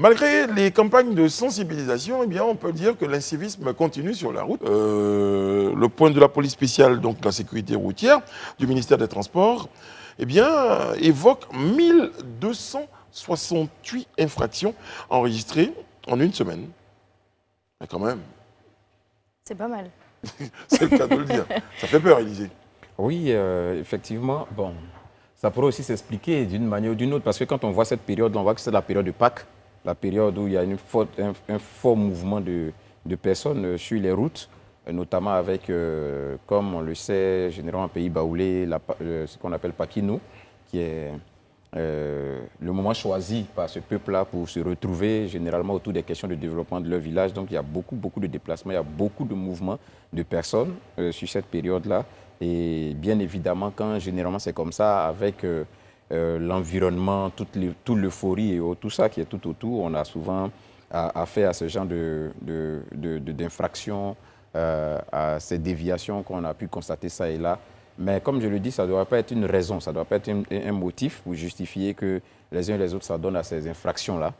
Malgré les campagnes de sensibilisation, eh bien, on peut dire que l'incivisme continue sur la route. Le point de la police spéciale, donc la sécurité routière, du ministère des Transports, eh bien, évoque 1268 infractions enregistrées en une semaine. Mais quand même. C'est pas mal. C'est le cas de le dire. Ça fait peur, Élisée. Oui, effectivement. Bon, ça pourrait aussi s'expliquer d'une manière ou d'une autre, parce que quand on voit cette période, on voit que c'est la période de Pâques, la période où il y a un fort mouvement de personnes sur les routes, notamment avec, comme on le sait, généralement en pays baoulé, ce qu'on appelle Paquinou, qui est le moment choisi par ce peuple-là pour se retrouver généralement autour des questions de développement de leur village. Donc il y a beaucoup de déplacements, il y a beaucoup de mouvements de personnes sur cette période-là. Et bien évidemment, quand généralement c'est comme ça, avec l'environnement, toute l'euphorie et tout ça qui est tout autour, on a souvent affaire à ce genre d'infractions, à ces déviations qu'on a pu constater ça et là. Mais comme je le dis, ça ne doit pas être une raison, ça ne doit pas être un motif pour justifier que les uns et les autres s'adonnent à ces infractions-là.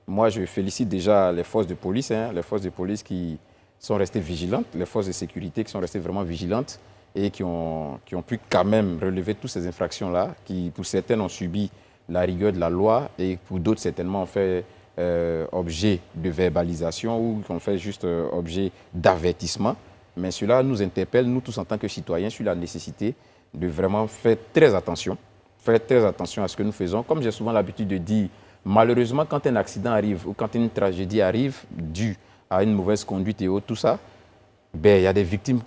Moi, je félicite déjà les forces de police, les forces de police qui sont restées vigilantes, les forces de sécurité qui sont restées vraiment vigilantes et qui ont pu quand même relever toutes ces infractions-là, qui pour certaines ont subi la rigueur de la loi et pour d'autres certainement ont fait objet de verbalisation ou ont fait juste objet d'avertissement. Mais cela nous interpelle, nous tous en tant que citoyens, sur la nécessité de vraiment faire très attention à ce que nous faisons. Comme j'ai souvent l'habitude de dire, malheureusement, quand un accident arrive ou quand une tragédie arrive due à une mauvaise conduite et autres, tout ça, ben, il y a des victimes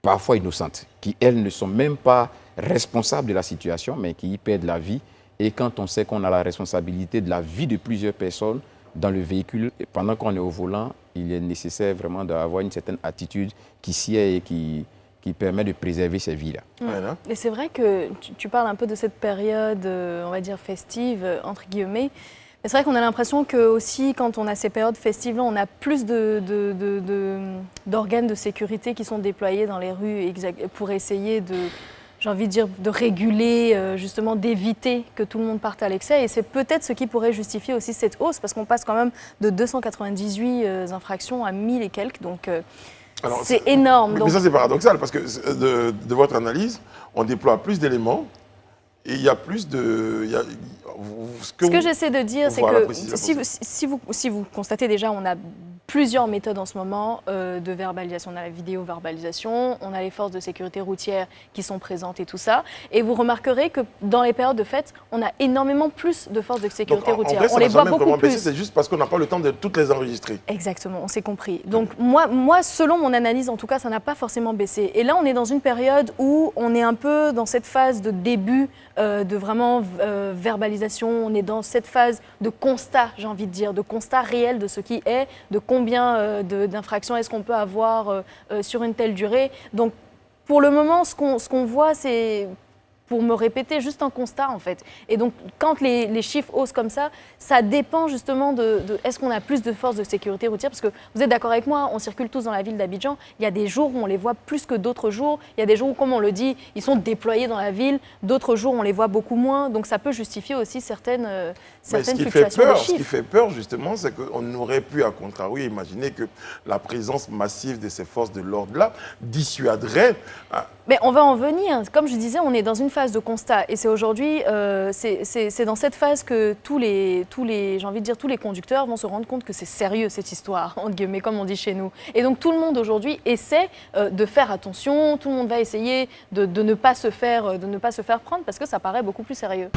parfois innocentes qui, elles, ne sont même pas responsables de la situation, mais qui y perdent la vie. Et quand on sait qu'on a la responsabilité de la vie de plusieurs personnes dans le véhicule, pendant qu'on est au volant, il est nécessaire vraiment d'avoir une certaine attitude qui sied et qui permet de préserver ces vies-là. Et c'est vrai que tu parles un peu de cette période, on va dire festive, entre guillemets. Mais c'est vrai qu'on a l'impression que aussi, quand on a ces périodes festives, on a plus d'organes de sécurité qui sont déployés dans les rues pour essayer de, j'ai envie de dire, de réguler, justement, d'éviter que tout le monde parte à l'excès. Et c'est peut-être ce qui pourrait justifier aussi cette hausse, parce qu'on passe quand même de 298 infractions à 1000 et quelques. Donc, c'est énorme. Mais ça, c'est paradoxal, parce que de votre analyse, on déploie plus d'éléments et il y a plus de... Ce que j'essaie de dire, c'est que si vous constatez déjà, on a plusieurs méthodes en ce moment de verbalisation. On a la vidéo-verbalisation, on a les forces de sécurité routière qui sont présentes et tout ça. Et vous remarquerez que dans les périodes de fête, on a énormément plus de forces de sécurité routière. On les voit beaucoup plus. C'est juste parce qu'on n'a pas le temps de toutes les enregistrer. Exactement, on s'est compris. Donc moi, selon mon analyse, en tout cas, ça n'a pas forcément baissé. Et là, on est dans une période où on est un peu dans cette phase de début de vraiment verbalisation. On est dans cette phase de constat, j'ai envie de dire, de constat réel de ce qui est, de combien d'infractions est-ce qu'on peut avoir sur une telle durée. Donc, pour le moment, ce qu'on voit, c'est, pour me répéter, juste un constat, en fait. Et donc, quand les chiffres haussent comme ça dépend justement de est-ce qu'on a plus de forces de sécurité routière? Parce que vous êtes d'accord avec moi, on circule tous dans la ville d'Abidjan. Il y a des jours où on les voit plus que d'autres jours. Il y a des jours où, comme on le dit, ils sont déployés dans la ville. D'autres jours, on les voit beaucoup moins. Donc, ça peut justifier aussi certaines fluctuations de chiffres. Ce qui fait peur, justement, c'est qu'on aurait pu, à contrario, imaginer que la présence massive de ces forces de l'ordre-là dissuaderait... Mais on va en venir. Comme je disais, on est dans une phase de constat. Et c'est aujourd'hui, c'est dans cette phase que tous les conducteurs vont se rendre compte que c'est sérieux, cette histoire, entre guillemets, comme on dit chez nous. Et donc, tout le monde aujourd'hui essaie de faire attention. Tout le monde va essayer de ne pas se faire prendre parce que ça paraît beaucoup plus sérieux.